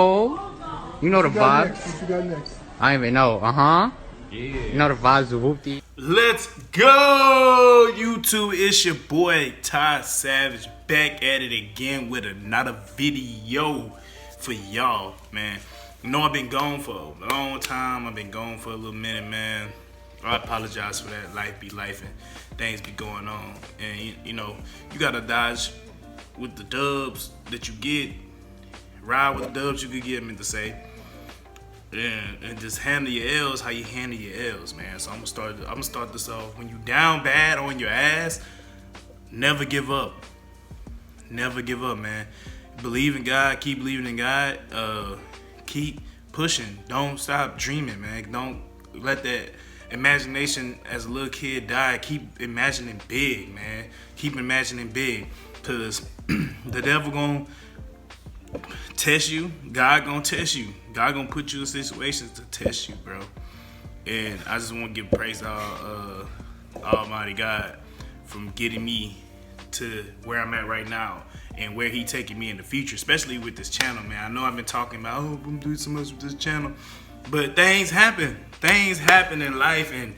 Oh, you know the vibes. What you got next? I don't even know. Yeah. You know the vibes of whoopty. Let's go, YouTube. It's your boy Ty Savage back at it again with another video for y'all, man. You know I've been gone for a long time. I've been gone for a little minute, man. I apologize for that. Life be life and things be going on, and you know you gotta dodge with the dubs that you get. Ride with the dubs you could get, I meant to say. And just handle your L's how you handle your L's, man. So I'm gonna start this off. When you down bad on your ass, never give up. Never give up, man. Believe in God, keep believing in God. Keep pushing. Don't stop dreaming, man. Don't let that imagination as a little kid die. Keep imagining big, man. Keep imagining big. Cause the devil gonna test you, God gonna test you. God gonna put you in situations to test you, bro. And I just want to give praise to Almighty God from getting me to where I'm at right now and where He taking me in the future, especially with this channel, man. I know I've been talking about, oh, I'm doing so much with this channel, but things happen. Things happen in life, and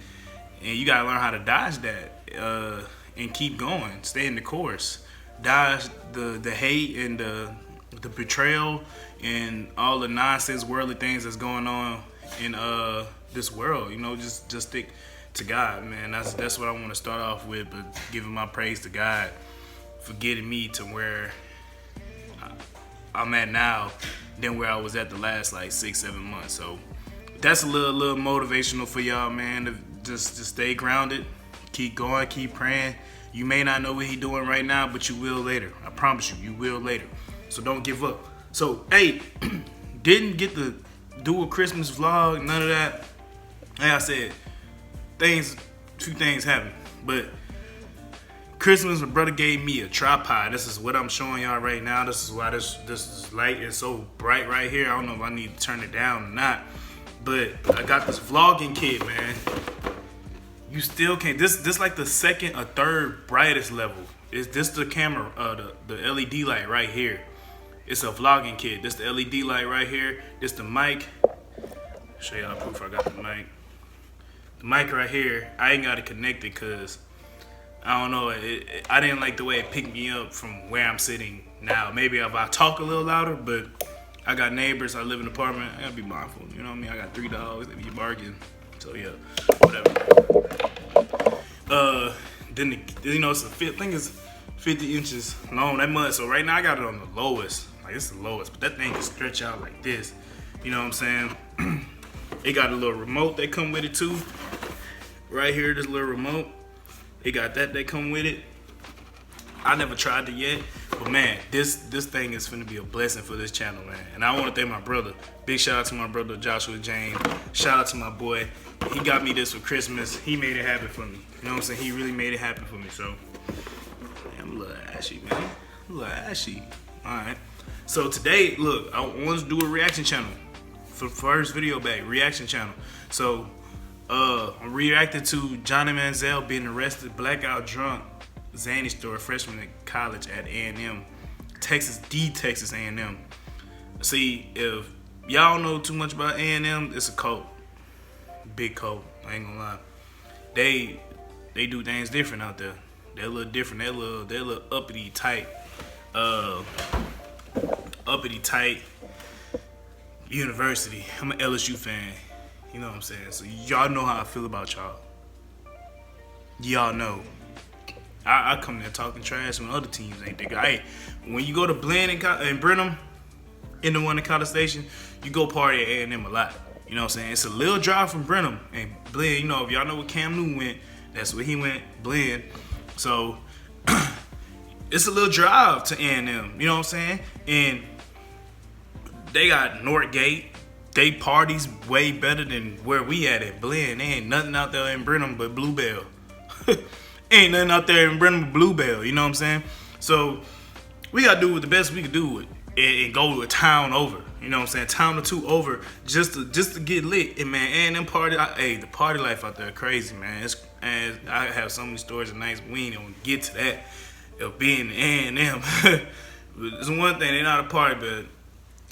you gotta learn how to dodge that and keep going. Stay in the course. Dodge the hate and the betrayal and all the nonsense worldly things that's going on in this world. You know, just stick to God, man. That's what I want to start off with, but giving my praise to God for getting me to where I'm at now than where I was at the last like 6-7 months. So that's a little motivational for y'all, man, to just stay grounded, keep going, keep praying. You may not know what He's doing right now, but you will later. I promise you will later. So don't give up. So, hey, didn't get to do a Christmas vlog, none of that. Like I said, two things happened. But Christmas, my brother gave me a tripod. This is what I'm showing y'all right now. This is why this light is so bright right here. I don't know if I need to turn it down or not. But I got this vlogging kit, man. You still can't. This like the second or third brightest level. Is this the camera, the LED light right here? It's a vlogging kit. This the LED light right here. This the mic. Show y'all proof I got the mic. The mic right here. I ain't got it connected because I don't know. I didn't like the way it picked me up from where I'm sitting now. Maybe if I talk a little louder, but I got neighbors. I live in an apartment. I gotta be mindful. You know what I mean? I got 3 dogs. They be barking. So yeah, whatever. Then you know it's I think it's 50 inches long, that much. So right now I got it on the lowest. Like it's the lowest, but that thing can stretch out like this. You know what I'm saying? It got a little remote that come with it too. Right here, this little remote. It got that come with it. I never tried it yet, but man, this thing is finna be a blessing for this channel, man. And I want to thank my brother. Big shout out to my brother Joshua James. Shout out to my boy. He got me this for Christmas. He made it happen for me. You know what I'm saying? He really made it happen for me. So I'm a little ashy, man. I'm a little ashy. All right. So today, look, I want to do a reaction channel for the first video back. Reaction channel. So I'm reacting to Johnny Manziel being arrested, blackout drunk, Zanny store, freshman in college at A&M, Texas A&M. See, if y'all know too much about A&M, it's a cult, big cult. I ain't gonna lie. They do things different out there. They're a little different. They're a little uppity tight university. I'm an LSU fan. You know what I'm saying? So y'all know how I feel about y'all. Y'all know. I come there talking trash when other teams ain't there. Hey, when you go to Blinn and Brenham, in the one in College Station, you go party at A&M a lot. You know what I'm saying? It's a little drive from Brenham and Blinn. You know, if y'all know where Cam Newton went, that's where he went, Blinn. So it's a little drive to A&M. You know what I'm saying? And they got Northgate. They parties way better than where we at Blinn. There ain't nothing out there in Brenham but Bluebell. Ain't nothing out there in Brenham but Bluebell. You know what I'm saying? So we gotta do what the best we can do with and go to a town over. You know what I'm saying? Town or two over just to get lit. And man, A&M party, the party life out there crazy, man. I have so many stories of nights, we ain't gonna get to that of being A&M. It's one thing, they not a party, but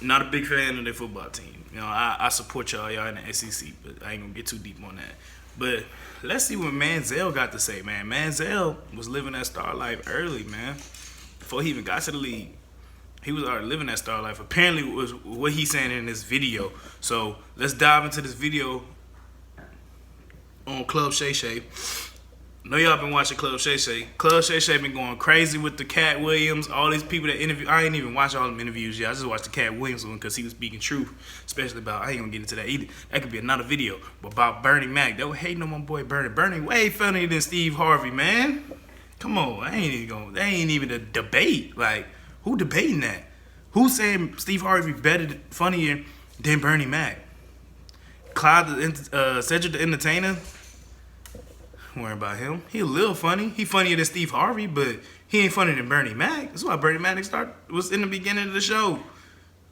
not a big fan of their football team. You know, I support y'all in the SEC, but I ain't gonna get too deep on that. But let's see what Manziel got to say, man. Manziel was living that star life early, man. Before he even got to the league, he was already living that star life. Apparently, was what he's saying in this video. So let's dive into this video on Club Shay Shay. I know y'all been watching Club Shay Shay. Club Shay Shay been going crazy with the Cat Williams, all these people that interview. I ain't even watched all them interviews yet. I just watched the Cat Williams one because he was speaking truth, especially about, I ain't gonna get into that either. That could be another video. But about Bernie Mac, they were hating on my boy Bernie. Bernie way funnier than Steve Harvey, man. Come on, that ain't even a debate. Like, who debating that? Who's saying Steve Harvey funnier than Bernie Mac? Cedric the Entertainer? Don't worry about him. He a little funny. He funnier than Steve Harvey, but he ain't funnier than Bernie Mac. That's why Bernie Mac was in the beginning of the show.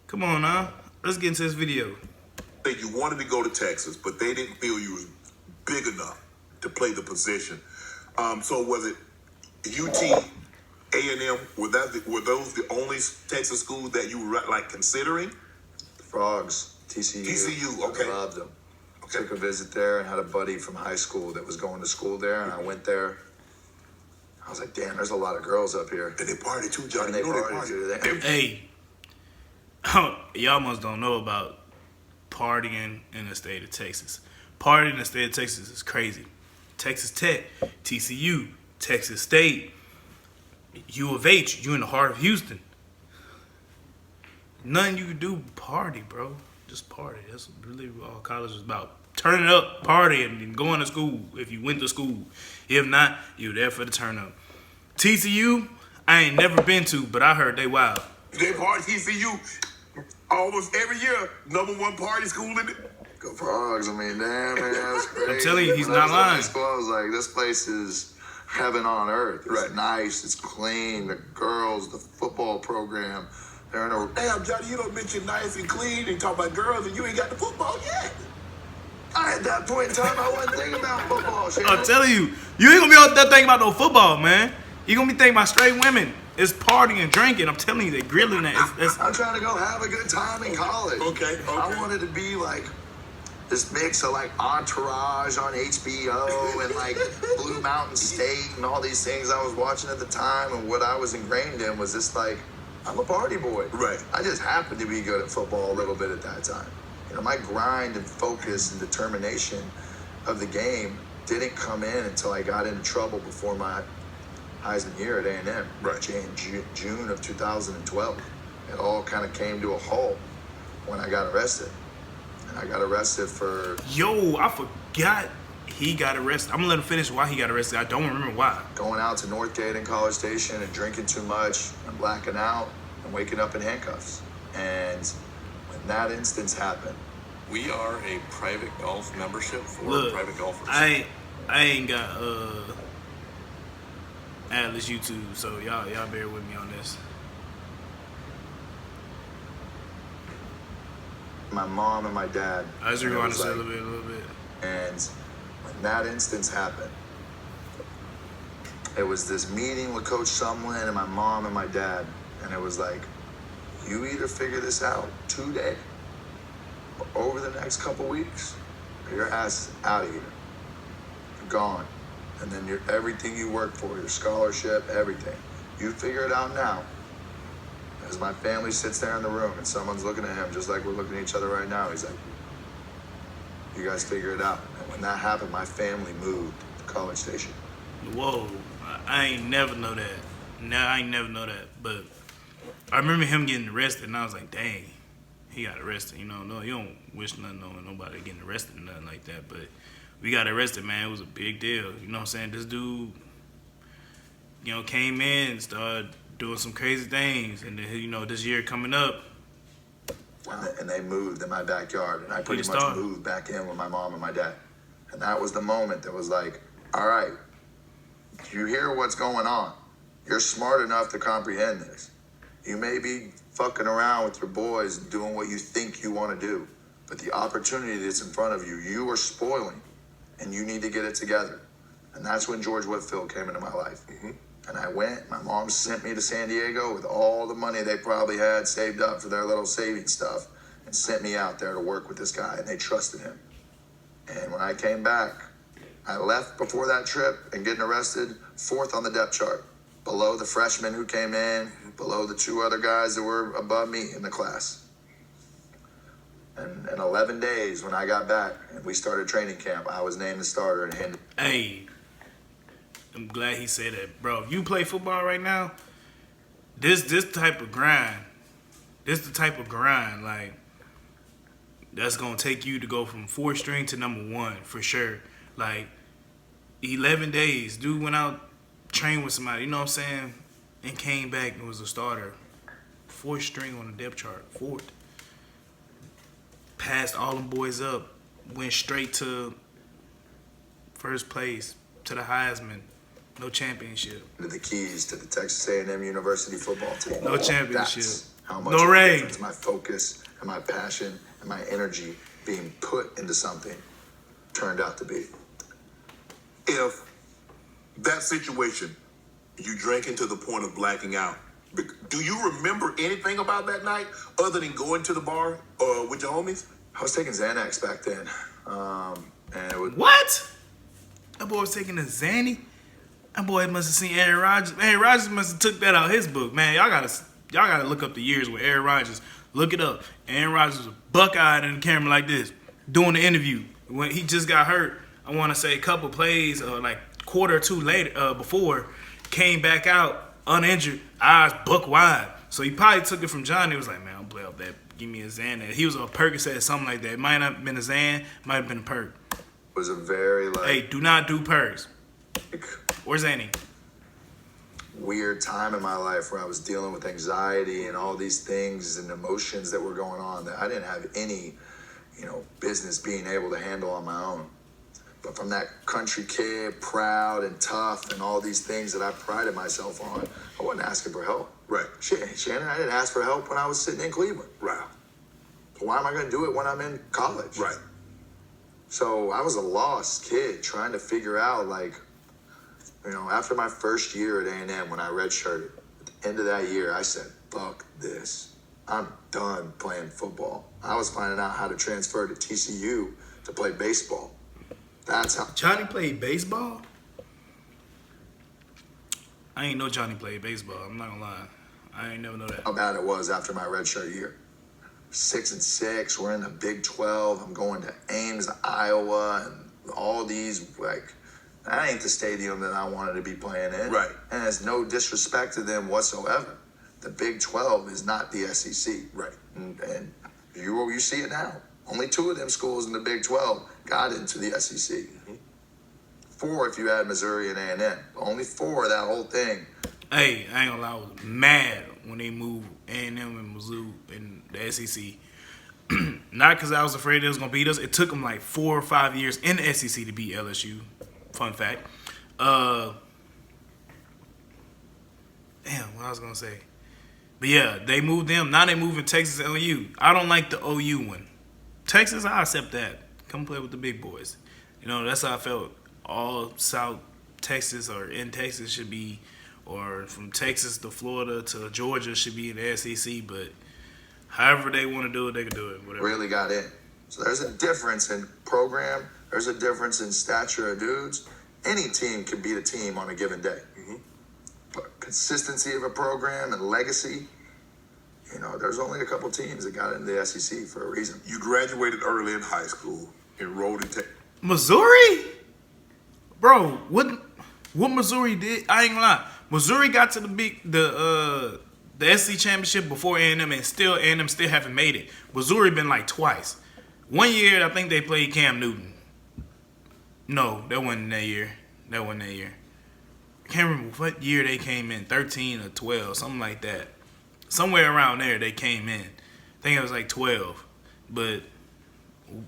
Come on, now. Let's get into this video. You wanted to go to Texas, but they didn't feel you was big enough to play the position. So was it UT, A&M? Were those the only Texas schools that you were like considering? Frogs, TCU. TCU, okay. I loved them. Took a visit there and had a buddy from high school that was going to school there, and I went there. I was like, damn, there's a lot of girls up here. And they party too, Johnny. And they party too. Hey, y'all must don't know about partying in the state of Texas. Partying in the state of Texas is crazy. Texas Tech, TCU, Texas State, U of H, you in the heart of Houston. Nothing you can do but party, bro. Just party. That's really what all college is about. Turn it up, party, and going to school if you went to school. If not, you're there for the turn up. TCU, I ain't never been to, but I heard they wild. They party TCU almost every year. #1 party school in it. Go Frogs. I mean, damn, man, that's crazy. I'm telling you, he's When I not was in high lying. school, I was like, this place is heaven on earth. It's Right. nice. It's clean. The girls, the football program. They're in a... Damn, Johnny, you don't mention nice and clean and talk about girls and you ain't got the football yet. At that point in time, I wasn't thinking about football. Shit. I'm telling you, you ain't gonna be out there thinking about no football, man. You gonna be thinking about straight women. It's partying and drinking. I'm telling you, they grilling that. I'm trying to go have a good time in college. Okay. I wanted to be like this mix of like Entourage on HBO and like Blue Mountain State and all these things I was watching at the time. And what I was ingrained in was this like, I'm a party boy. Right. I just happened to be good at football a little bit at that time. You know, my grind and focus and determination of the game didn't come in until I got into trouble before my Heisman year at A&M. Right. In June of 2012. It all kind of came to a halt when I got arrested. And I got arrested for... Yo, I forgot he got arrested. I'm gonna let him finish why he got arrested. I don't remember why. going out to Northgate and College Station and drinking too much and blacking out and waking up in handcuffs. And when that instance happened, We are a private golf membership for Look, private golfers. I ain't got Atlas YouTube, so y'all bear with me on this. my mom and my dad... I just and it rewind was this a like- little bit. And when that instance happened, it was this meeting with Coach Sumlin and my mom and my dad. And it was like, you either figure this out today or over the next couple weeks, or your ass is out of here. You're gone. And then everything you work for, your scholarship, everything, you figure it out now. As my family sits there in the room and someone's looking at him just like we're looking at each other right now, he's like, you guys figure it out. And when that happened, my family moved to College Station. Whoa, I ain't never know that. No, I ain't never know that. But I remember him getting arrested, and I was like, dang, he got arrested. You know, no, you don't wish nothing on nobody getting arrested or nothing like that. But we got arrested, man. It was a big deal. You know what I'm saying? This dude, you know, came in and started doing some crazy things. And then, you know, this year coming up, And they moved in my backyard, and I pretty He much started. moved back in with my mom and my dad. And that was the moment that was like, all right, you hear what's going on. You're smart enough to comprehend this. You may be fucking around with your boys and doing what you think you want to do, but the opportunity that's in front of you, you are spoiling, and you need to get it together. And that's when George Whitfield came into my life. And I went. My mom sent me to San Diego with all the money they probably had saved up for their little saving stuff and sent me out there to work with this guy, and they trusted him. And when I came back, I left before that trip and getting arrested, 4th on the depth chart, below the freshmen who came in, below the 2 other guys that were above me in the class. And in 11 days, when I got back and we started training camp, I was named the starter and handed. Hey, I'm glad he said that, bro. If you play football right now, this type of grind, like, that's gonna take you to go from 4th string to number 1 for sure. Like, 11 days, dude went out, trained with somebody, you know what I'm saying, and came back and was a starter. 4th string on the depth chart, 4th. Passed all them boys up, went straight to 1st place, to the Heisman. No championship. The keys to the Texas A&M University football team. No championship. That's how much No ring. my focus and my passion and my energy being put into something turned out to be. If that situation, you drinking to the point of blacking out, do you remember anything about that night other than going to the bar with your homies? I was taking Xanax back then. And it was... What? That boy was taking a Zanny? That boy must have seen Aaron Rodgers. Aaron Rodgers must have took that out of his book, man. Y'all gotta look up the years with Aaron Rodgers. Look it up. Aaron Rodgers was buck-eyed in the camera like this, doing the interview. When he just got hurt, I want to say a couple plays, like quarter or two later, before, came back out uninjured, eyes buck wide. So he probably took it from Johnny. He was like, man, I'll play up that. Give me a Xan. He was on a Percocet, something like that. It might not have been a Xan, might have been a perk. It was a very, like... Hey, do not do perks. Or Xanny. Weird time in my life where I was dealing with anxiety and all these things and emotions that were going on that I didn't have any, business being able to handle on my own. But from that country kid, proud and tough and all these things that I prided myself on, I wasn't asking for help. Right. Shannon, I didn't ask for help when I was sitting in Cleveland. Right. So why am I going to do it when I'm in college? Right. So I was a lost kid trying to figure out, after my first year at A&M when I redshirted, at the end of that year, I said, fuck this. I'm done playing football. I was finding out how to transfer to TCU to play baseball. That's how... Johnny played baseball? I ain't know Johnny played baseball. I'm not gonna lie. I ain't never know that. How bad it was after my redshirt year. 6-6, we're in the Big 12. I'm going to Ames, Iowa, and all these, that ain't the stadium that I wanted to be playing in. Right. And it's no disrespect to them whatsoever. The Big 12 is not the SEC. Right. And you see it now. Only 2 of them schools in the Big 12 got into the SEC. Mm-hmm. 4 if you add Missouri and A&M. Only 4 of that whole thing. Hey, I ain't gonna lie, I was mad when they moved A&M and Mizzou in the SEC. Not because I was afraid they was gonna beat us. It took them like 4 or 5 years in the SEC to beat LSU. Fun fact. Damn, what I was gonna say. But yeah, they moved them. Now they moving Texas and OU. I don't like the OU one. Texas, I accept that. Come play with the big boys. That's how I felt. All South Texas or in Texas should be, or from Texas to Florida to Georgia should be in the SEC. But however they want to do it, they can do it. Whatever. Really got in. So there's a difference in program. There's a difference in stature of dudes. Any team can beat a team on a given day. Mm-hmm. But consistency of a program and legacy, there's only a couple teams that got into the SEC for a reason. You graduated early in high school, enrolled in Missouri? Bro, what Missouri did, I ain't gonna lie. Missouri got to the SEC championship before A&M, and A&M still haven't made it. Missouri been like twice. One year, I think they played Cam Newton. No, that wasn't that year. I can't remember what year they came in, 13 or 12, something like that. Somewhere around there they came in. I think it was like 12. But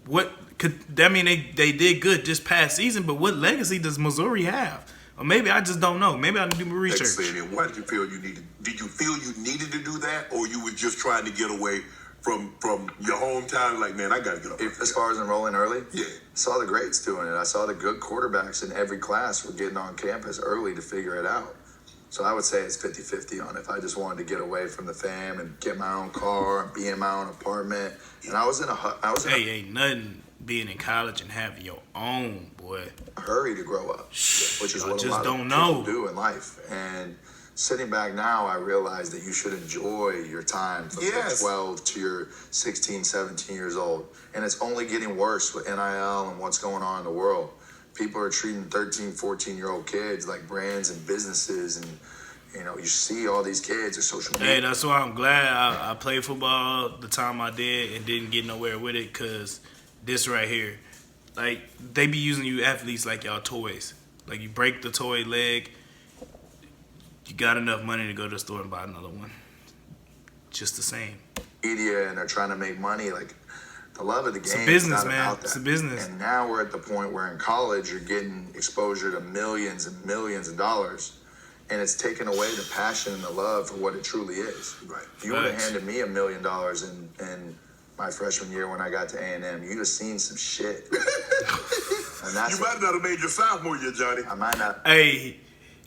what could that mean? They did good this past season, but what legacy does Missouri have? Or maybe I just don't know. Maybe I need to do my research. Why did you feel you needed? Did you feel you needed to do that, or you were just trying to get away from your hometown? Like, man, I got to get up. As far as enrolling early, yeah, I saw the greats doing it. I saw the good quarterbacks in every class were getting on campus early to figure it out. So I would say it's 50-50 on if I just wanted to get away from the fam and get my own car and be in my own apartment. And I was in a Ain't nothing being in college and having your own, boy. hurry to grow up, which is I what a just lot don't of know. people do in life. And sitting back now, I realize that you should enjoy your time from your 12 to your 16, 17 years old. And it's only getting worse with NIL and what's going on in the world. People are treating 13, 14-year-old kids like brands and businesses. And, you know, you see all these kids on social media. Hey, that's why I'm glad I played football the time I did and didn't get nowhere with it, because this right here, like, they be using you athletes like y'all toys. Like, you break the toy leg, you got enough money to go to the store and buy another one. Just the same. Media, and they're trying to make money. Like, the love of the game It's a business, is not man. about that. It's a business. And now we're at the point where in college you're getting exposure to millions and millions of dollars, and it's taken away the passion and the love for what it truly is. Right. If you would have Facts. handed me $1 million in my freshman year when I got to A&M, you'd have seen some shit. And that's You might not have made your sophomore year, Johnny. I might not. Hey,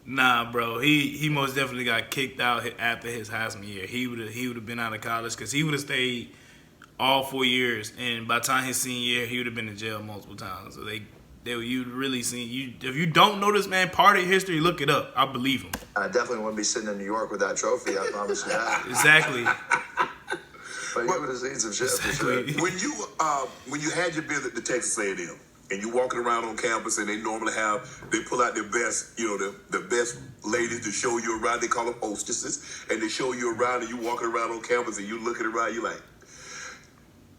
nah, bro. He most definitely got kicked out after his Heisman year. He would have been out of college because he would have stayed all 4 years, and by the time his senior year, he would have been in jail multiple times. So you'd really seen you. If you don't know this man part of history, look it up. I believe him. I definitely wouldn't be sitting in New York with that trophy. I promise you that. Exactly. But you would have seen some shit for sure. Exactly. When you had your visit to Texas A&M and you walking around on campus and they normally they pull out their best, the best ladies to show you around. They call them hostesses, and they show you around, and you walking around on campus and you looking around. You like,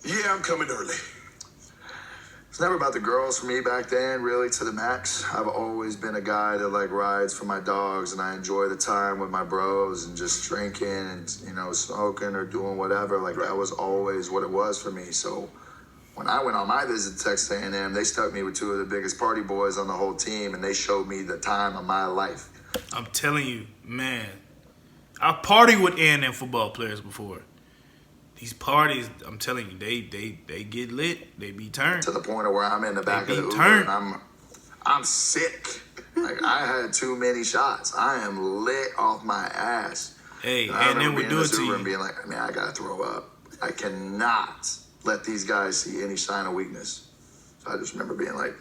yeah, I'm coming early. It's never about the girls for me back then, really, to the max. I've always been a guy that, like, rides for my dogs, and I enjoy the time with my bros and just drinking and, smoking or doing whatever. Like, that was always what it was for me. So when I went on my visit to Texas A&M, they stuck me with two of the biggest party boys on the whole team, and they showed me the time of my life. I'm telling you, man. I partied with A&M football players before. These parties, I'm telling you, they get lit. They be turned. To the point of where I'm in the back of the Uber turned. and I'm sick. Like, I had too many shots. I am lit off my ass. Hey, I and then remember we being do in it this to Uber you. and being like, man, I gotta throw up. I cannot let these guys see any sign of weakness. So I just remember being like,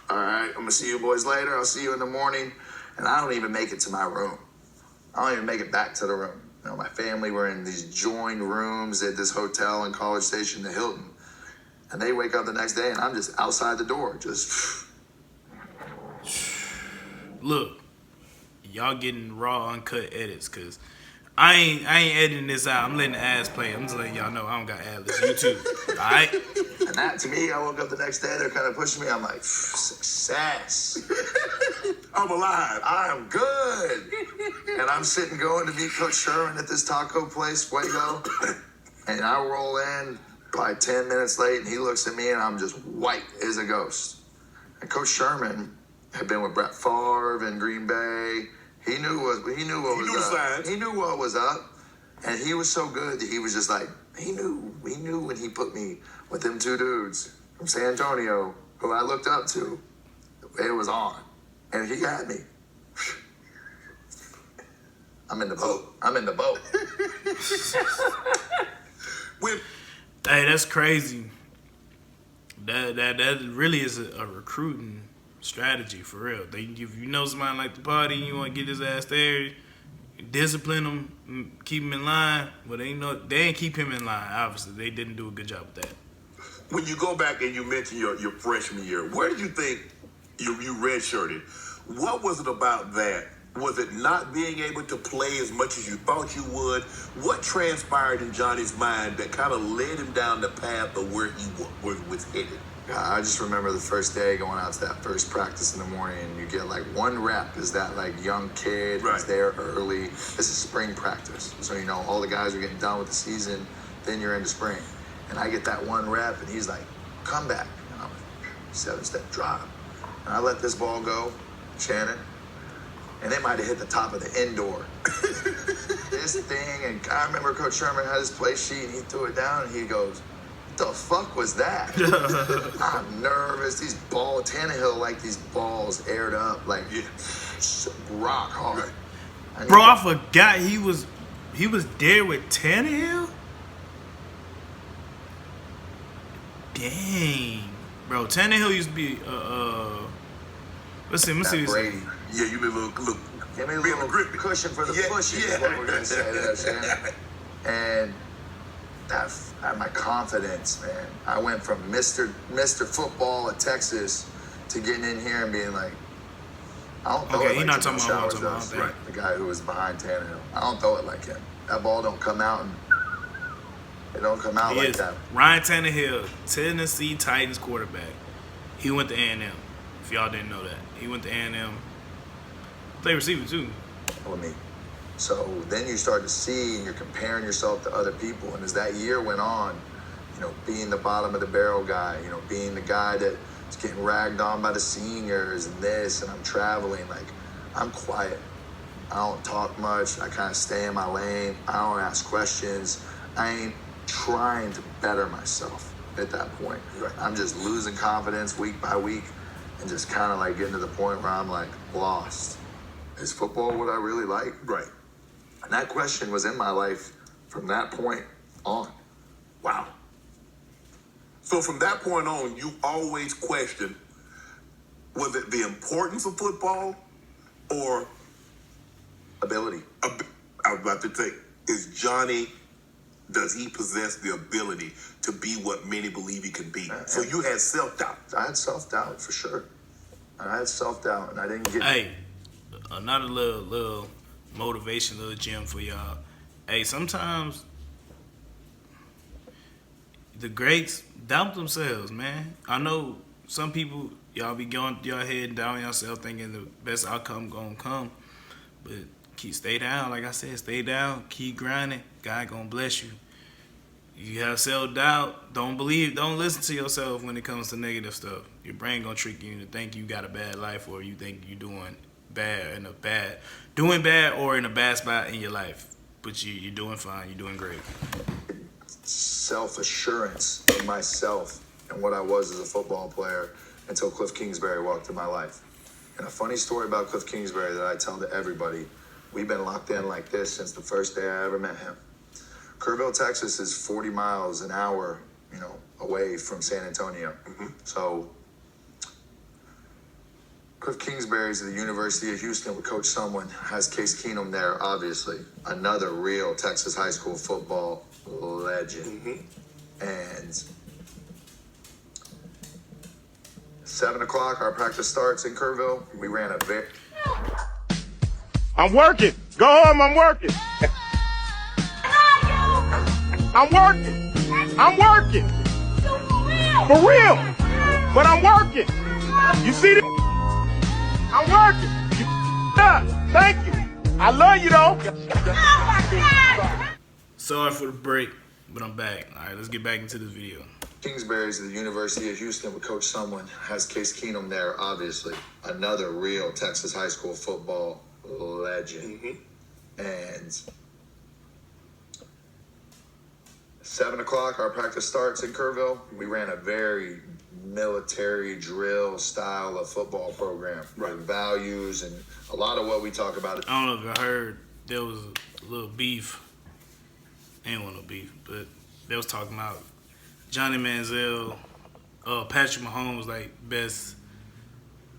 all right, I'm gonna see you boys later. I'll see you in the morning. And I don't even make it to my room. I don't even make it back to the room. My family were in these joined rooms at this hotel in College Station, the Hilton. And they wake up the next day and I'm just outside the door, just. Look, y'all getting raw, uncut edits, cause I ain't editing this out. I'm letting the ads play. I'm just letting y'all know I don't got ad-libs. You too. Alright? And that, to me, I woke up the next day, they're kind of pushing me. I'm like, success. I'm alive. I'm good. And I'm sitting going to meet Coach Sherman at this taco place, Fuego. And I roll in probably 10 minutes late, and he looks at me, and I'm just white as a ghost. And Coach Sherman had been with Brett Favre in Green Bay. He knew what was up. He knew what was up. And he was so good that he was just like, he knew when he put me with them two dudes from San Antonio, who I looked up to, it was on. And he had me. I'm in the boat. Hey, that's crazy. That really is a recruiting strategy for real. If you know somebody like the party, you want to get his ass there, discipline him, keep him in line. Well, they ain't keep him in line. Obviously, they didn't do a good job with that. When you go back and you mention your freshman year, where did you think you redshirted? What was it about that? Was it not being able to play as much as you thought you would? What transpired in Johnny's mind that kind of led him down the path of where he was headed? I just remember the first day going out to that first practice in the morning, and you get like one rep as that like young kid who's there early. This is spring practice. So, all the guys are getting done with the season, then you're into spring. And I get that one rep, and he's like, come back. And I'm like, 7-step drop. And I let this ball go, Shannon, and it might have hit the top of the indoor. This thing, and I remember Coach Sherman had his play sheet, and he threw it down, and he goes, what the fuck was that? I'm nervous. These balls, Tannehill like these balls aired up. Like, rock hard. Bro, I forgot he was there with Tannehill. Dang, bro, Tannehill used to be let's see. Brady. Yeah, you been a little Give me a being little grippy. cushion for the Yeah, pushing yeah. is what we're gonna say. You know what I'm saying? And that my confidence, man. I went from Mr. Football at Texas to getting in here and being like, I don't throw Okay, it you're like not Jamal talking about Showers what I'm does. talking about. The guy who was behind Tannehill. I don't throw it like him. That ball don't come out and it don't come out He like is that. Ryan Tannehill, Tennessee Titans quarterback. He went to A&M. If y'all didn't know that, he went to A&M. Play receiver too. With me. So then you start to see and you're comparing yourself to other people. And as that year went on, you know, being the bottom of the barrel guy, you know, being the guy that's getting ragged on by the seniors and this, and I'm traveling, like, I'm quiet. I don't talk much. I kind of stay in my lane. I don't ask questions. I ain't trying to better myself at that point. Right. I'm just losing confidence week by week and just kind of like getting to the point where I'm like lost. Is football what I really like? Right. And that question was in my life from that point on. Wow. So from that point on, you always questioned, was it the importance of football or Ability. I was about to say, does he possess the ability to be what many believe he can be? So you had self-doubt. I had self-doubt for sure. I had self-doubt and I didn't get Hey, another little motivation, little gem for y'all. Hey, sometimes the greats doubt themselves, man. I know some people, y'all be going through your head down yourself thinking the best outcome gonna come, but stay down. Like I said, stay down, keep grinding. God gonna bless you. You have self-doubt, don't listen to yourself when it comes to negative stuff. Your brain gonna trick you into think you got a bad life, or you think you doing bad or in a bad spot in your life. But you're doing fine, you're doing great. self-assurance in myself and what I was as a football player until Cliff Kingsbury walked in my life. And a funny story about Cliff Kingsbury that I tell to everybody, we've been locked in like this since the first day I ever met him. Kerrville, Texas is 40 miles an hour, away from San Antonio. Mm-hmm. So Cliff Kingsbury's at the University of Houston with Coach Someone, has Case Keenum there, obviously. Another real Texas high school football legend. Mm-hmm. And 7 o'clock, our practice starts in Kerrville. We ran a very... I'm working. Go home, I'm working. I'm working. I'm working. For real. But I'm working. You see this? I'm working. You up. Thank you. I love you though. Sorry for the break, but I'm back. All right, let's get back into this video. Kingsbury's at the University of Houston with Coach Someone, has Case Keenum there, obviously. Another real Texas high school football legend. Mm-hmm. And 7 o'clock, our practice starts in Kerrville. We ran a very military drill style of football program, right? Values and a lot of what we talk about. I don't know if I heard there was a little beef. Ain't want no beef, but they was talking about Johnny Manziel, Patrick Mahomes, like best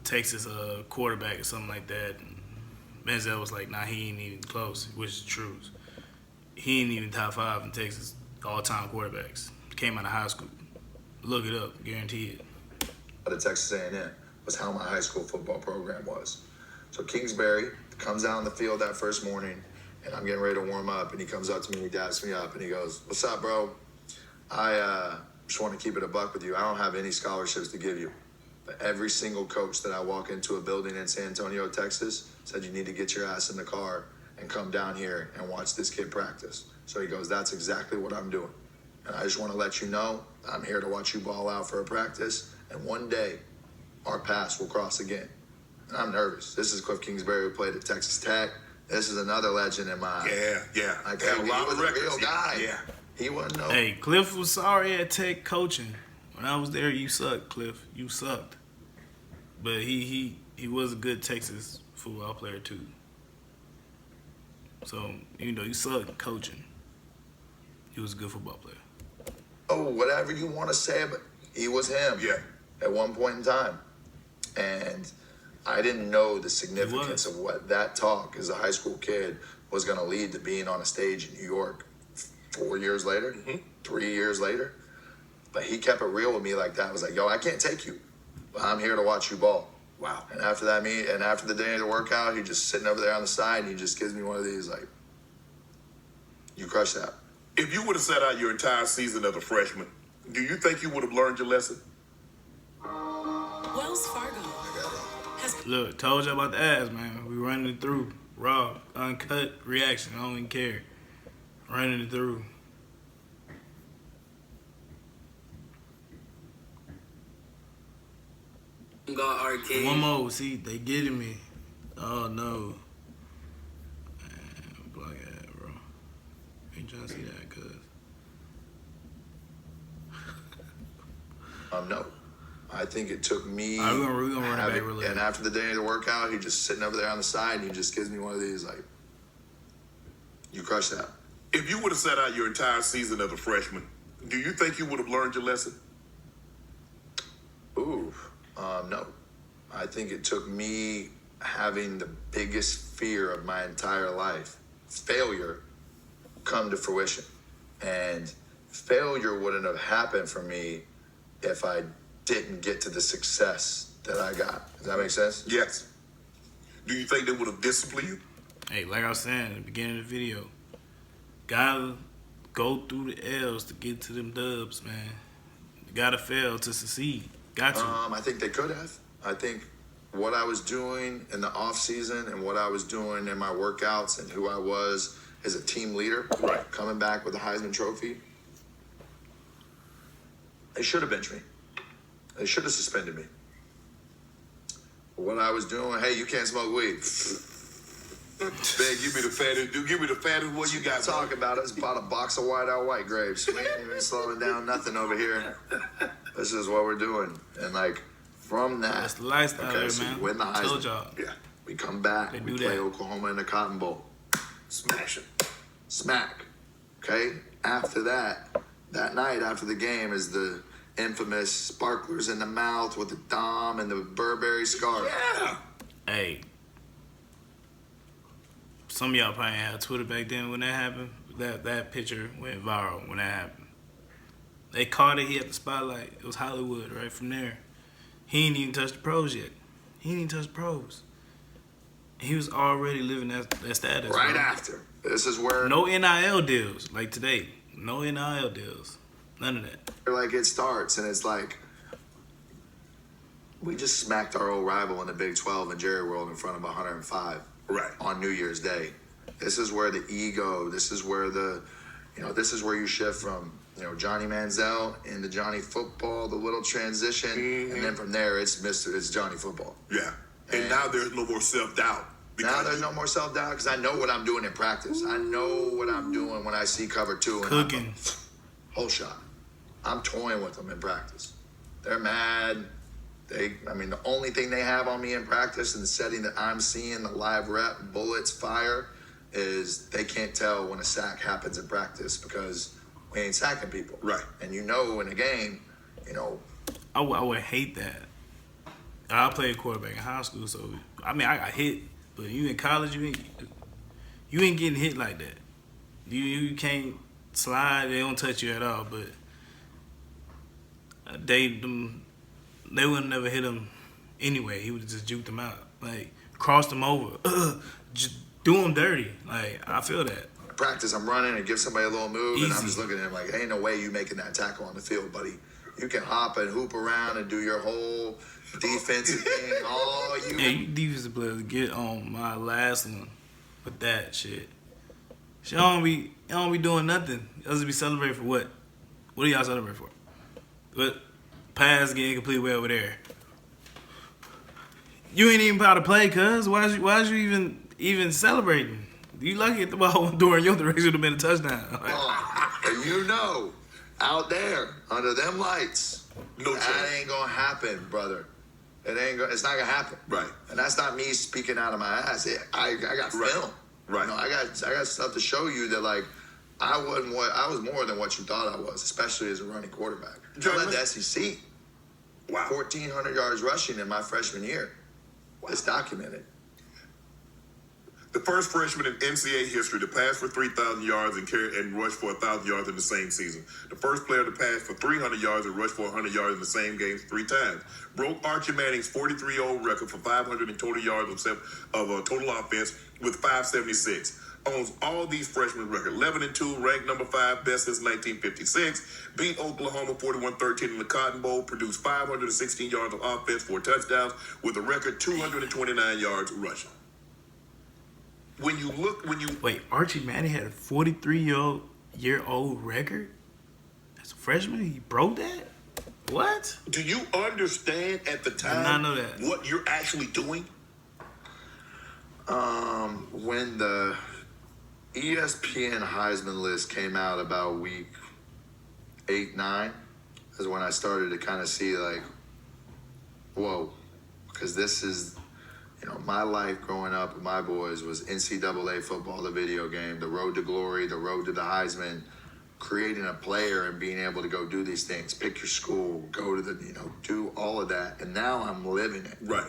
Texas quarterback or something like that. And Manziel was like, nah, he ain't even close, which is true. He ain't even top 5 in Texas all-time quarterbacks. Came out of high school. Look it up, guaranteed. The Texas A&M was how my high school football program was. So Kingsbury comes out on the field that first morning, and I'm getting ready to warm up, and he comes up to me and he daps me up, and he goes, "What's up, bro? I just want to keep it a buck with you. I don't have any scholarships to give you. But every single coach that I walk into a building in San Antonio, Texas, said you need to get your ass in the car and come down here and watch this kid practice." So he goes, "That's exactly what I'm doing. And I just want to let you know, I'm here to watch you ball out for a practice. And one day, our paths will cross again." And I'm nervous. This is Cliff Kingsbury who played at Texas Tech. This is another legend in my... Yeah. Like, Had a lot he of was records. a real guy. Yeah. He wasn't no... Hey, Cliff was sorry at Tech coaching. When I was there, you sucked, Cliff. You sucked. But he was a good Texas football player too. So, you know, you suck coaching. He was a good football player. Oh, whatever you want to say, but he was him. Yeah. At one point in time. And I didn't know the significance of what that talk as a high school kid was going to lead to being on a stage in New York 4 years later, 3 years later. But he kept it real with me like that. I was like, yo, I can't take you, but I'm here to watch you ball. Wow. And after that and after the day of the workout, he just sitting over there on the side and he just gives me one of these like, you crush that. If you would have sat out your entire season as a freshman, do you think you would have learned your lesson? Wells Fargo has Look, told you about the ass, man. We running it through. Raw, uncut reaction. I don't even care. Running it through. Got arcade. One more. See, they getting me. Oh, no. Man, block that, bro. Ain't trying to see that, cuz. No. I think it took me. All right, we're gonna run it back real and after the day of the workout, he just sitting over there on the side and he just gives me one of these like, you crush that. If you would have sat out your entire season as a freshman, do you think you would have learned your lesson? Ooh, no. I think it took me having the biggest fear of my entire life, failure, come to fruition. And failure wouldn't have happened for me if I didn't get to the success that I got. Does that make sense? Yes. Do you think they would have disciplined you? Hey, like I was saying at the beginning of the video, gotta go through the L's to get to them dubs, man. You gotta fail to succeed. Got to. I think they could have. I think what I was doing in the off season and what I was doing in my workouts and who I was as a team leader, Right. coming back with the Heisman Trophy, they should have benched me. They should have suspended me. What I was doing, hey, you can't smoke weed. Man, give me the fattest. Give me the fattest one you got. Talk about it. It's about a box of white grapes. We ain't even slowing down nothing over here. This is what we're doing. And like from that, That's the lifestyle there, so man. we win the Heisman. Told y'all. Yeah. We come back. They We do play that. Oklahoma in the Cotton Bowl. Smash it. Smack. Okay? After that night after the game is the infamous sparklers in the mouth with the Dom and the Burberry scarf. Yeah. Hey, some of y'all probably had Twitter back then when that happened. That picture went viral when that happened. They caught it. He had the spotlight. It was Hollywood right from there. He ain't even touched the pros yet. He ain't even touched the pros. He was already living that status. Right bro. after. This is where No NIL deals like today. No NIL deals. None of that. like it starts, and it's like we just smacked our old rival in the Big 12 in Jerry World in front of 105 Right. on New Year's Day. This is where the ego, this is where this is where you shift from, Johnny Manziel into Johnny Football, the little transition, and then from there it's Johnny Football. Yeah. And now there's no more self-doubt. Now there's no more self-doubt because I know what I'm doing in practice. I know what I'm doing when I see cover 2 and Cooking. whole shot. I'm toying with them in practice. They're mad. The only thing they have on me in practice in the setting that I'm seeing, the live rep, bullets, fire, is they can't tell when a sack happens in practice because we ain't sacking people. Right. And in a game, I would hate that. I played quarterback in high school, so I got hit, but you in college, you ain't getting hit like that. You can't slide. They don't touch you at all. But they would never hit him anyway. He would just juke them out, like crossed them over, just do them dirty. Like I feel that. practice, I'm running and give somebody a little move, and I'm Easy. just looking at him like, ain't no way you making that tackle on the field, buddy. You can hop and hoop around and do your whole defensive thing all you. Yeah, you defensive players get on my last one with that shit. She don't be doing nothing. Y'all just be celebrating for what? What do y'all celebrate for? What? Pass getting incomplete way over there. You ain't even about to play, cuz. Why is you even celebrating? You lucky if the ball went during your direction would have been a touchdown. Like, And out there under them lights, No that chance. ain't gonna happen, brother. It's not gonna happen. Right. And that's not me speaking out of my ass. I got film. Right. You know, I got stuff to show you that like I was more than what you thought I was, especially as a running quarterback. I led the SEC. Wow. 1,400 yards rushing in my freshman year. It's documented. The first freshman in NCAA history to pass for 3,000 yards and rush for 1,000 yards in the same season. The first player to pass for 300 yards and rush for 100 yards in the same game 3 times. Broke Archie Manning's 43-year-old record for 500 total yards of total offense with 576. Owns all these freshman records. 11-2, ranked number 5, best since 1956. Beat Oklahoma 41-13 in the Cotton Bowl. Produced 516 yards of offense, 4 touchdowns, with a record 229 yards rushing. Wait, Archie Manning had a 43-year-old record as a freshman. He broke that. What? Do you understand at the time I know that. what you're actually doing? When the ESPN Heisman list came out about week 8, 9, is when I started to kind of see like, whoa, because this is, you know, my life growing up with my boys was NCAA football, the video game, the road to glory, the road to the Heisman, creating a player and being able to go do these things, pick your school, go to the, you know, do all of that. And now I'm living it. Right.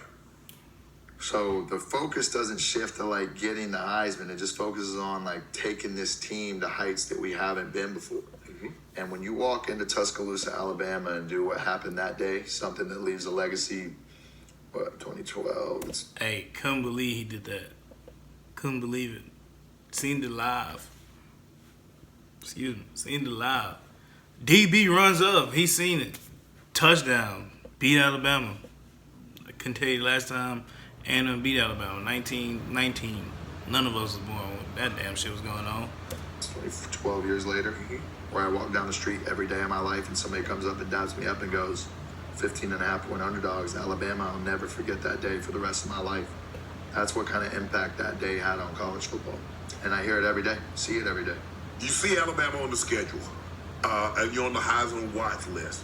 So the focus doesn't shift to like getting the Heisman. It just focuses on like taking this team to heights that we haven't been before. Mm-hmm. And when you walk into Tuscaloosa, Alabama and do what happened that day, something that leaves a legacy, 2012. Hey, couldn't believe he did that. Couldn't believe it. Seen it live. Seen it live. DB runs up. He seen it. Touchdown. Beat Alabama. I couldn't tell you last time A&M beat Alabama. 1919. None of us was born when that damn shit was going on. 12 years later, where I walk down the street every day of my life and somebody comes up and dabs me up and goes, 15.5-point underdogs, Alabama. I'll never forget that day for the rest of my life. That's what kind of impact that day had on college football. And I hear it every day, see it every day. You see Alabama on the schedule, and you're on the Heisman watch list.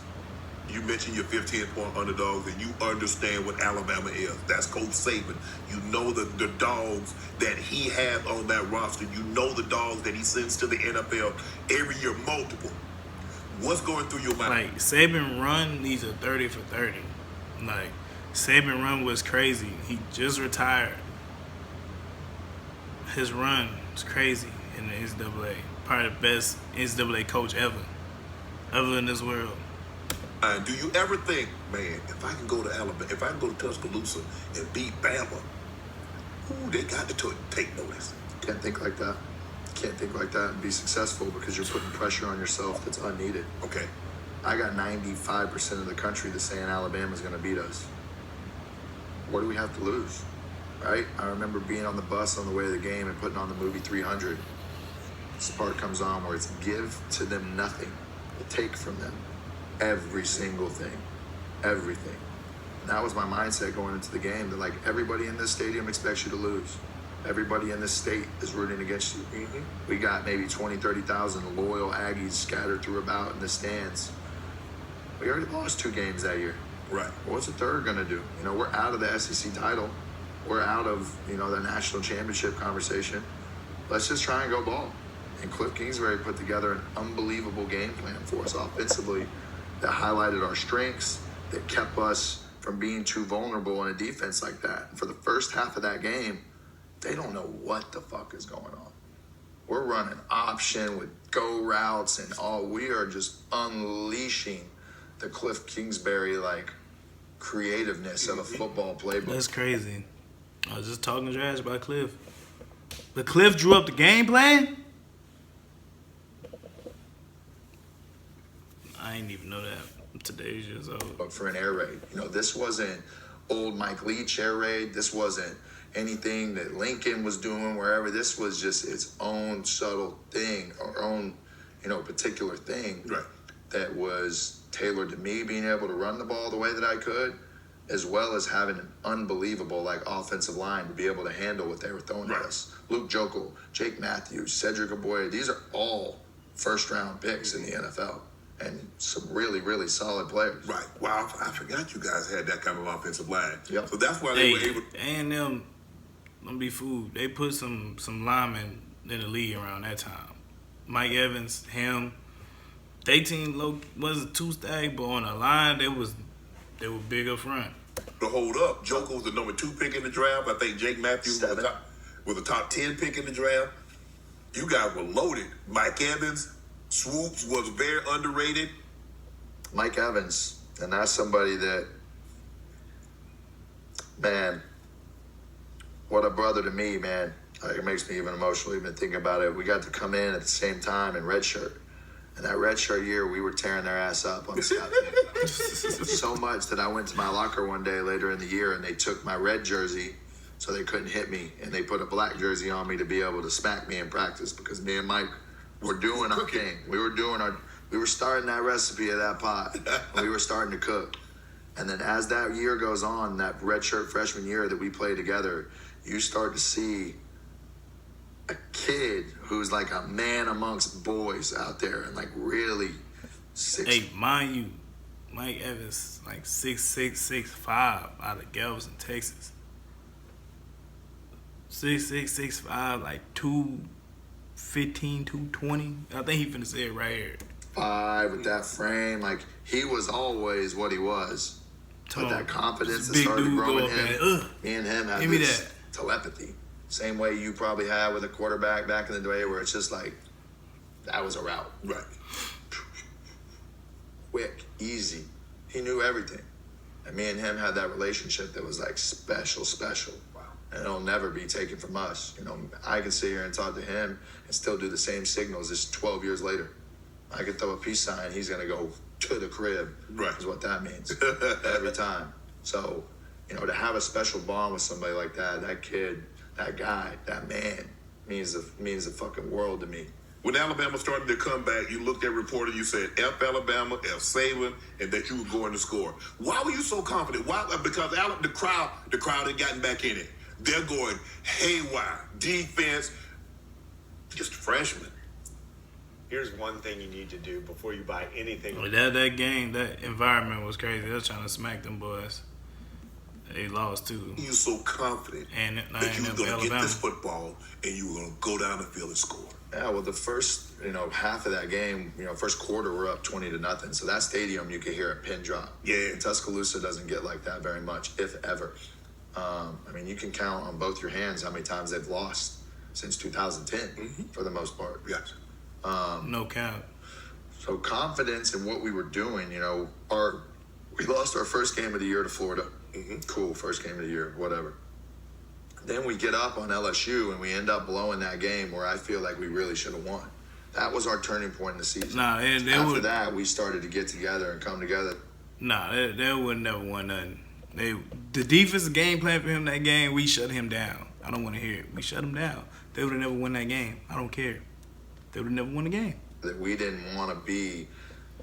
You mentioned your 15-point underdogs, and you understand what Alabama is. That's Coach Saban. You know the dogs that he has on that roster. You know the dogs that he sends to the NFL every year, multiple. What's going through your mind? Like, Saban run needs a 30 for 30. Like, Saban run was crazy. He just retired. His run was crazy in the NCAA. Probably the best NCAA coach ever in this world. Do you ever think, man, if I can go to Alabama, if I can go to Tuscaloosa and beat Bama, ooh, they got to take notice. Can't think like that. Can't think like that and be successful because you're putting pressure on yourself that's unneeded. Okay. I got 95% of the country that's saying Alabama's going to beat us. What do we have to lose? Right? I remember being on the bus on the way to the game and putting on the movie 300. This part comes on where it's give to them nothing, take from them every single thing, everything. And that was my mindset going into the game, that like everybody in this stadium expects you to lose. Everybody in this state is rooting against you. Mm-hmm. We got maybe 20, 30,000 loyal Aggies scattered through about in the stands. We already lost 2 games that year. Right. What's the third going to do? You know, we're out of the SEC title. We're out of, you know, the national championship conversation. Let's just try and go ball. And Cliff Kingsbury put together an unbelievable game plan for us offensively that highlighted our strengths, that kept us from being too vulnerable in a defense like that. And for the first half of that game, they don't know what the fuck is going on. We're running option with go routes and all. We are just unleashing the Cliff Kingsbury, like, creativeness of a football playbook. That's crazy. I was just talking trash about Cliff. But Cliff drew up the game plan? I didn't even know that. Today's years old. But for an air raid, you know, this wasn't old Mike Leach air raid. This wasn't anything that Lincoln was doing wherever. This was just its own subtle thing, our own, you know, particular thing. Right. That was tailored to me being able to run the ball the way that I could, as well as having an unbelievable, like, offensive line to be able to handle what they were throwing at us. Luke Jokel, Jake Matthews, Cedric Aboya, these are all first-round picks in the NFL. and some really, really solid players. Right. Wow, I forgot you guys had that kind of offensive line. Yep. So that's why they were able. And them, don't be fooled. They put some linemen in the league around that time. Mike Evans, him. They team wasn't too stacked, but on the line they were big up front. To hold up, Joker was the number 2 pick in the draft. I think Jake Matthews Seven. was the top 10 pick in the draft. You guys were loaded. Mike Evans, Swoops was very underrated. Mike Evans, and that's somebody that, man, what a brother to me, man. It makes me even emotional even thinking about it. We got to come in at the same time in red shirt. And that red shirt year, we were tearing their ass up on the scout team. So much that I went to my locker one day later in the year and they took my red jersey so they couldn't hit me. And they put a black jersey on me to be able to smack me in practice because me and Mike were doing our thing. We were starting that recipe of that pot. And we were starting to cook. And then as that year goes on, that red shirt freshman year that we played together, you start to see a kid who's like a man amongst boys out there and like really Hey, mind you, Mike Evans like 6'6", 6'5" out of Galveston, Texas. 6'6", 6'5", like 215, 220. I think he finna say it right here. 5 with that frame, like he was always what he was. But that confidence that big started dude growing go up him, there, me and him had give me this that. telepathy. Same way you probably had with a quarterback back in the day where it's just like, that was a route. Right. Quick, easy. He knew everything. And me and him had that relationship that was like special. Wow. And it'll never be taken from us. You know, I can sit here and talk to him and still do the same signals as 12 years later. I could throw a peace sign, he's going to go to the crib. Right. Is what that means. Every time. So, you know, to have a special bond with somebody like that kid, that guy, that man, means the fucking world to me. When Alabama started to come back, you looked at reporter, you said F Alabama, F Saban, and that you were going to score. Why were you so confident? Why? Because the crowd had gotten back in it. They're going haywire. Defense, just freshmen. Here's one thing you need to do before you buy anything. But that game, that environment was crazy. They were trying to smack them boys. They lost too. You were so confident And that you were going to get this football and you were going to go down the field and score. Yeah, well, the first, half of that game, first quarter, we're up 20-0. So that stadium, you could hear a pin drop. Yeah. And Tuscaloosa doesn't get like that very much, if ever. You can count on both your hands how many times they've lost since 2010, for the most part. Yes. No count. So confidence in what we were doing, we lost our first game of the year to Florida. Cool, first game of the year, whatever. Then we get up on LSU and we end up blowing that game where I feel like we really should have won. That was our turning point in the season. After that, we started to get together and come together. They would never won nothing. The defensive game plan for him that game, we shut him down. I don't want to hear it. We shut him down. They would have never won that game. I don't care. They would have never won the game. That we didn't want to be,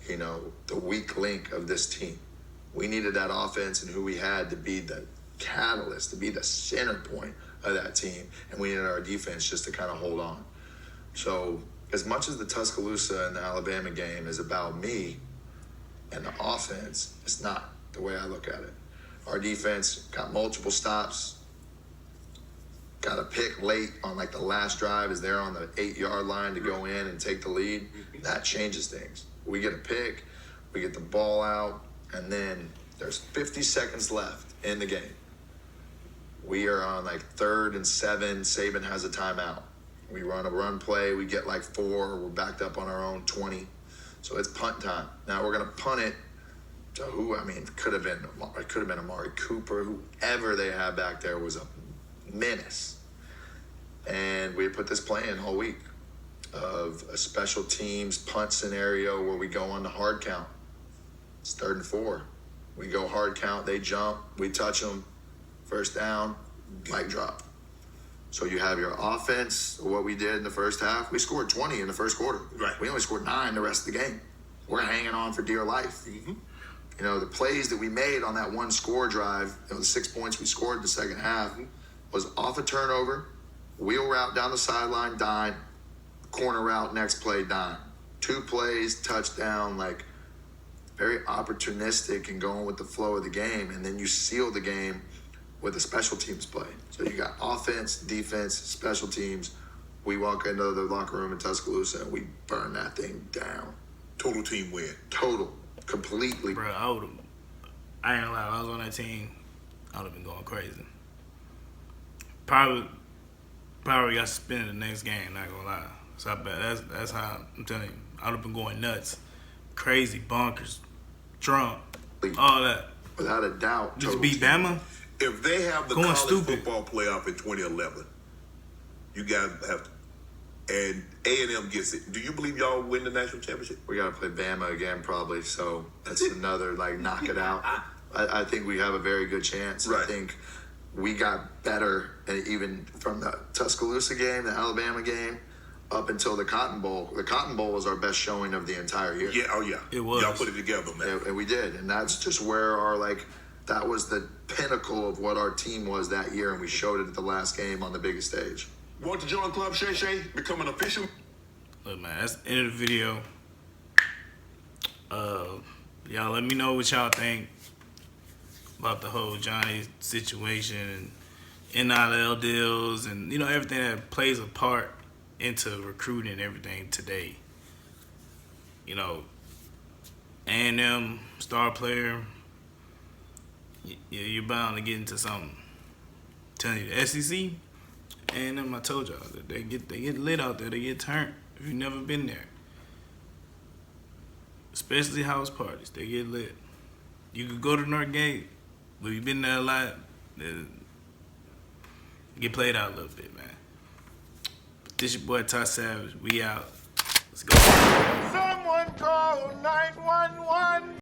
the weak link of this team. We needed that offense and who we had to be the catalyst, to be the center point of that team. And we needed our defense just to kind of hold on. So as much as the Tuscaloosa and the Alabama game is about me and the offense, it's not the way I look at it. Our defense got multiple stops, got a pick late on like the last drive as they're on the 8-yard line to go in and take the lead. That changes things. We get a pick, we get the ball out, and then there's 50 seconds left in the game. We are on like 3rd and 7. Saban has a timeout. We run a run play. We get like 4. We're backed up on our own 20. So it's punt time. Now we're going to punt it to who? It could have been Amari Cooper. Whoever they had back there was a menace. And we put this plan in all week of a special teams punt scenario where we go on the hard count. It's 3rd and 4. We go hard count, they jump, we touch them, first down, mic drop. So you have your offense, what we did in the first half. We scored 20 in the first quarter. Right. We only scored 9 the rest of the game. We're hanging on for dear life. The plays that we made on that one score drive, the 6 points we scored in the second half, was off a turnover, wheel route down the sideline, dime, corner route, next play, dime. 2 plays, touchdown, like very opportunistic and going with the flow of the game. And then you seal the game with a special teams play. So you got offense, defense, special teams. We walk into the locker room in Tuscaloosa and we burn that thing down. Total team win. Total. Completely. Bro, I ain't gonna lie, if I was on that team, I would have been going crazy. Probably got suspended the next game, not gonna lie. So I bet that's how I'm telling you. I would have been going nuts. Crazy, bonkers, drunk, all that. Without a doubt. Just total beat team. Bama. If they have the Going college stupid. football playoff in 2011, you guys have to, and A&M gets it. Do you believe y'all win the national championship? We got to play Bama again probably. So that's another, like, knock it out. I think we have a very good chance. Right. I think we got better, and even from the Tuscaloosa game, the Alabama game, up until the Cotton Bowl. The Cotton Bowl was our best showing of the entire year. Yeah, oh yeah. It was. Y'all put it together, man. And we did. And that's just where our, like, that was the pinnacle of what our team was that year, and we showed it at the last game on the biggest stage. Want to join Club Shay Shay? Become an official? Look, man, that's the end of the video. Y'all let me know what y'all think about the whole Johnny situation and NIL deals and, you know, everything that plays a part into recruiting and everything today. You know, A&M, star player, you're bound to get into something. I'm telling you, the SEC, A&M, I told y'all, they get lit out there, they get turned if you've never been there. Especially house parties, they get lit. You could go to Northgate, but you've been there a lot, get played out a little bit, man. But this your boy Ty Savage, we out. Let's go. Someone call 911.